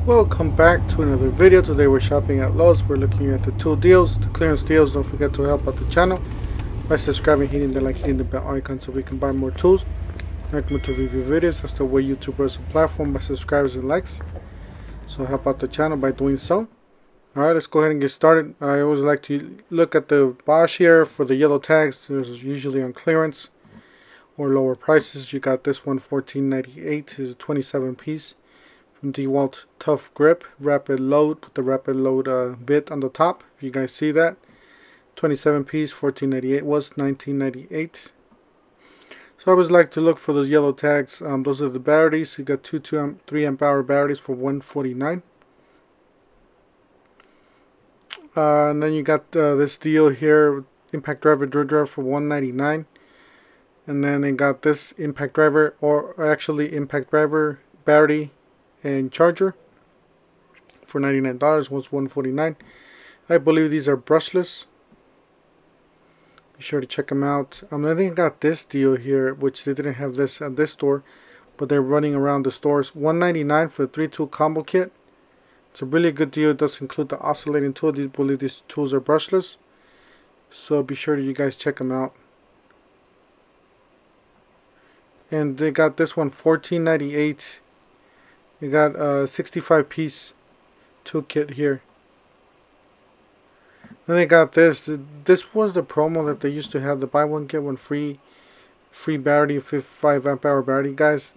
Welcome back to another video. Today we're shopping at Lowe's. We're looking at the tool deals, the clearance deals. Don't forget to help out the channel by subscribing, hitting the like, hitting the bell icon so we can buy more tools. Recommend to review videos. That's the way YouTube runs the platform, by subscribers and likes. So help out the channel by doing so. Alright, let's go ahead and get started. I always like to look at the Bosch here for the yellow tags. There's usually on clearance or lower prices. You got this one, $14.98. Is a 27 piece. From DeWalt Tough Grip Rapid Load, with the Rapid Load bit on the top. If you guys see that, 27 piece, $14.98 was $19.98. So I always like to look for those yellow tags. Those are the batteries. You got two 3 amp hour batteries for $149. And then you got this deal here, impact driver, drill driver for $199. And then they got this impact driver, or actually impact driver, battery and charger for $99. Was $149. I believe these are brushless. Be sure to check them out. I think I got this deal here, which they didn't have this at this store, but they're running around the stores. $199 for the 3-tool combo kit. It's a really good deal. It does include the oscillating tool. I believe these tools are brushless, so be sure that you guys check them out. And they got this one, $14.98. You got a 65 piece tool kit here. Then they got this. This was the promo that they used to have, the buy one get one free battery, 5 amp hour battery. Guys,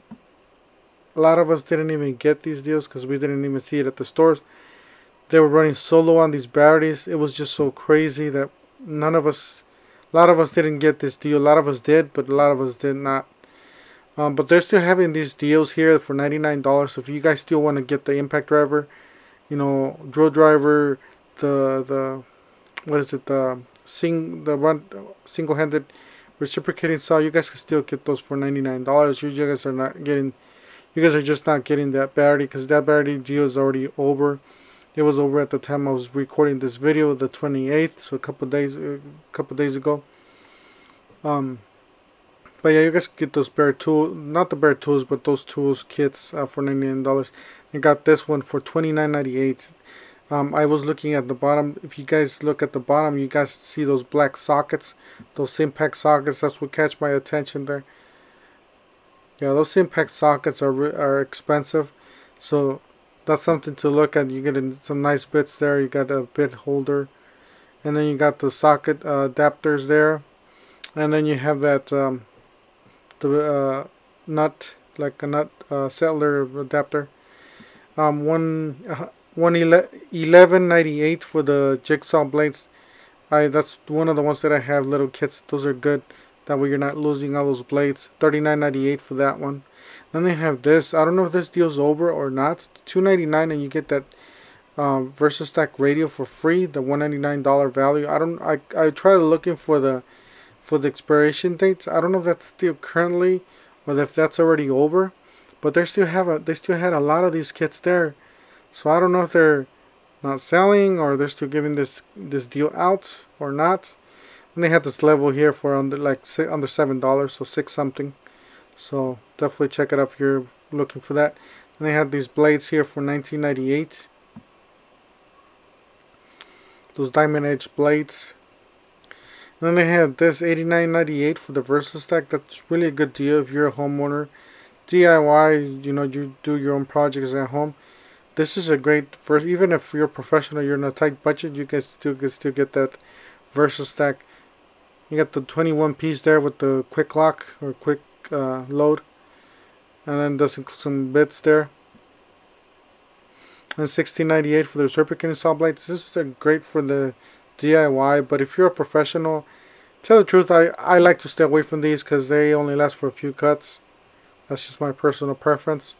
a lot of us didn't even get these deals because we didn't even see it at the stores. They were running solo on these batteries. It was just so crazy that a lot of us didn't get this deal. A lot of us did, but a lot of us did not. But they're still having these deals here for $99. So if you guys still want to get the impact driver, you know, drill driver, the what is it, the single-handed reciprocating saw, you guys can still get those for $99. You guys are not getting, you guys are just not getting that battery, because that battery deal is already over. It was over at the time I was recording this video, the 28th, so a couple days ago. But yeah, you guys get those bare tools, not the bare tools, but those tools kits for $99. You got this one for $29.98. I was looking at the bottom. If you guys look at the bottom, you guys see those black sockets, those impact sockets. That's what catch my attention there. Yeah, those impact sockets are expensive, so that's something to look at. You get some nice bits there. You got a bit holder, and then you got the socket adapters there, and then you have that nut, like a nut settler adapter. $11.98 for the jigsaw blades. That's one of the ones that I have, little kits. Those are good. That way you're not losing all those blades. $39.98 for that one. Then they have this. I don't know if this deal's over or not. $2.99 and you get that Versastack radio for free. The $199 value. I tried looking for the expiration dates. I don't know if that's still currently or if that's already over, but they still had a lot of these kits there. So I don't know if they're not selling or they're still giving this deal out or not. And they have this level here for under $7, so 6 something. So definitely check it out if you're looking for that. And they have these blades here for $19.98. Those diamond edge blades. And then they have this $89.98 for the Versastack. That's really a good deal if you're a homeowner. DIY, you know, you do your own projects at home. This is a great first, even if you're a professional, you're in a tight budget, you can still get that Versastack. You got the 21 piece there with the quick lock or quick load. And then does include some bits there. And $16.98 for the reciprocating saw blades. This is great for the DIY, but if you're a professional, tell the truth, I like to stay away from these because they only last for a few cuts. That's just my personal preference.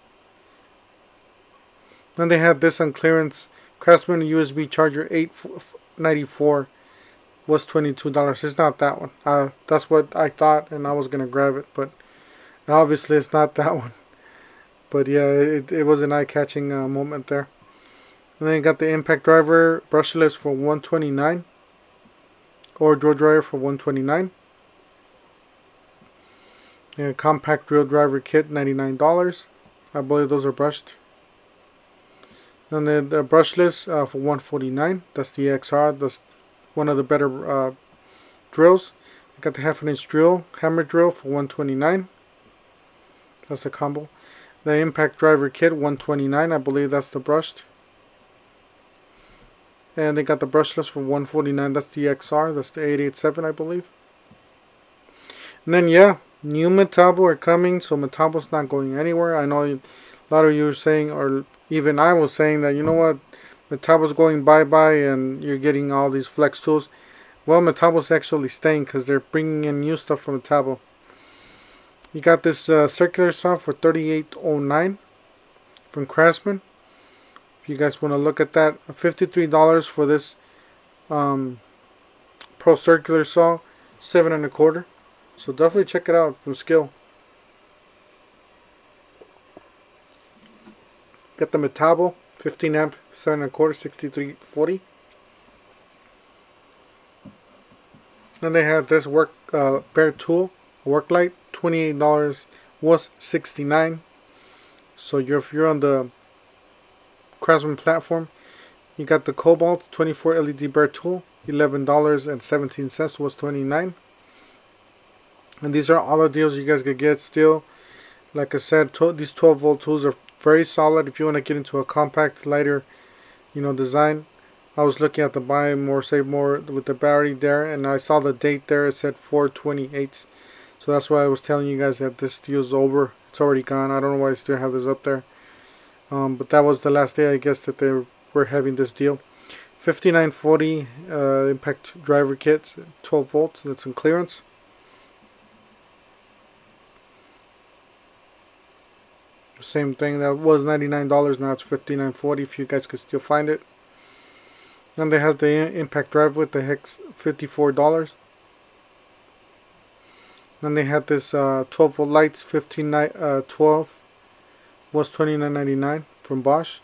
Then they have this on clearance, Craftsman USB charger, $8.94, was $22. It's not that one. That's what I thought, and I was gonna grab it, but obviously it's not that one. But yeah, it was an eye-catching moment there. And then you got the impact driver brushless for $129, or drill driver for $129. And a compact drill driver kit, $99. I believe those are brushed. Then the brushless for $149. That's the XR. That's one of the better drills. I got the 1/2 inch drill, hammer drill for $129. That's the combo. The impact driver kit $129. I believe that's the brushed. And they got the brushless for $149. That's the XR. That's the 887, I believe. And then yeah, new Metabo are coming, so Metabo's not going anywhere. I know a lot of you are saying, or even I was saying, that you know what, Metabo's going bye-bye and you're getting all these flex tools. Well, Metabo's actually staying because they're bringing in new stuff from Metabo. You got this circular saw for $38.09 from Craftsman. If you guys want to look at that, $53 for this Pro circular saw, 7 1/4. So definitely check it out from Skill. Got the Metabo 15 amp 7 1/4 6340. Then they have this bare tool, work light, $28, was $69. So if you're on the Craftsman platform, you got the Cobalt 24 LED bare tool, $11.17, was $29. And these are all the deals you guys could get still. Like I said, these 12 volt tools are very solid if you want to get into a compact, lighter, design. I was looking at the buy more, save more with the battery there, and I saw the date there. It said 4/28. So that's why I was telling you guys that this deal is over. It's already gone. I don't know why I still have this up there. But that was the last day, I guess, that they were having this deal. 5940 impact driver kits, 12 volts. That's in clearance. Same thing, that was $99, now it's $59.40 if you guys could still find it. And they have the impact drive with the hex, $54. Then they had this 12 volt lights, 12 was $29.99 from Bosch.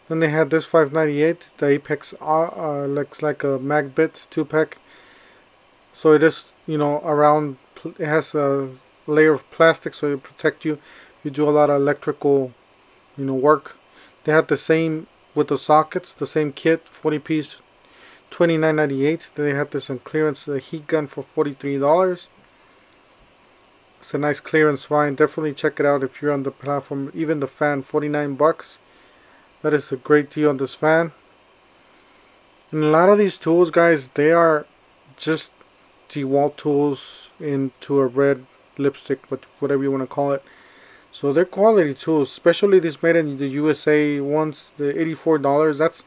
Then they had this $5.98, the Apex looks like a Magbits 2-pack. So it is, around, it has a layer of plastic so it protect you. You do a lot of electrical, work. They had the same with the sockets, the same kit, 40 piece, $29.98. Then they had this on clearance, the heat gun for $43. It's a nice clearance find. Definitely check it out if you're on the platform. Even the fan, $49. That is a great deal on this fan. And a lot of these tools, guys, they are just DeWalt tools into a red lipstick, but whatever you want to call it. So they're quality tools, especially these made in the USA ones, the $84. That's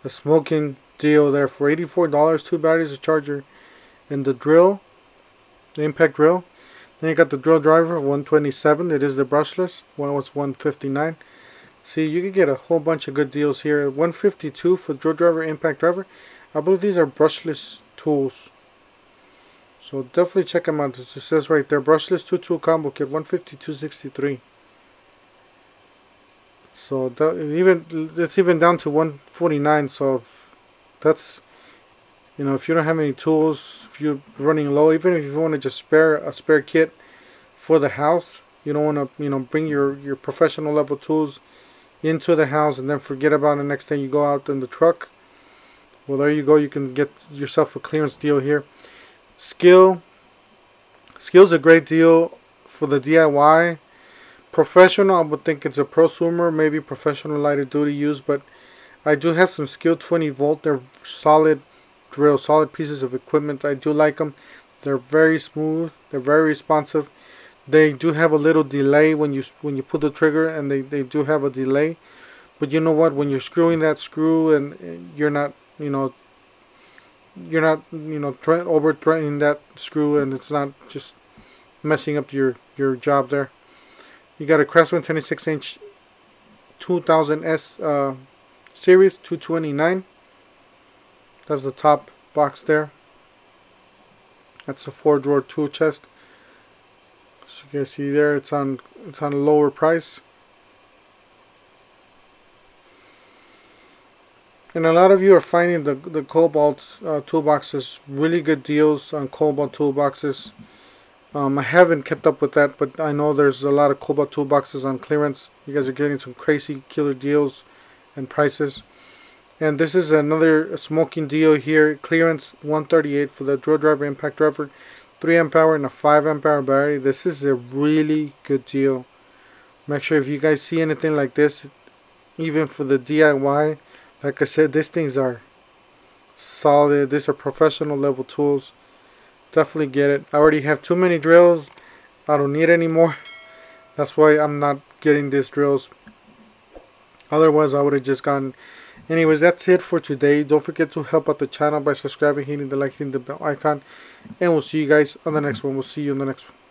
a smoking deal there for $84. 2 batteries, a charger, and the drill, the impact drill. Then you got the drill driver, $127. It is the brushless. One was $159. See, you can get a whole bunch of good deals here. $152 for drill driver, impact driver. I believe these are brushless tools. So definitely check them out. It says right there, brushless 2-tool combo kit, $152.63. So it's even down to $149. So that's, if you don't have any tools, if you're running low, even if you want to just spare a spare kit for the house, you don't want to bring your professional level tools into the house and then forget about it next time you go out in the truck. Well, there you go. You can get yourself a clearance deal here. Skill's a great deal for the DIY. Professional, I would think it's a prosumer, maybe professional lighter duty use, but I do have some Skill 20 volt. They're solid drill, solid pieces of equipment. I do like them. They're very smooth. They're very responsive. They do have a little delay when you pull the trigger, and they do have a delay. But you know what? When you're screwing that screw and you're not, over threatening that screw, and it's not just messing up your job there. You got a Craftsman 26-inch 2000S series, $229. That's the top box there. That's a 4-drawer tool chest. So you guys see there, it's on a lower price. And a lot of you are finding the Cobalt toolboxes, really good deals on Cobalt toolboxes. I haven't kept up with that, but I know there's a lot of Cobalt toolboxes on clearance. You guys are getting some crazy killer deals and prices. And this is another smoking deal here. Clearance $138 for the drill driver, impact driver, 3 amp hour and a 5 amp hour battery. This is a really good deal. Make sure if you guys see anything like this, even for the DIY, like I said, these things are solid. These are professional level tools. Definitely get it. I already have too many drills. I don't need any more. That's why I'm not getting these drills. Otherwise I would have just gotten. Anyways, that's it for today. Don't forget to help out the channel by subscribing, hitting the like, hitting the bell icon, and we'll see you guys on the next one. We'll see you in the next one.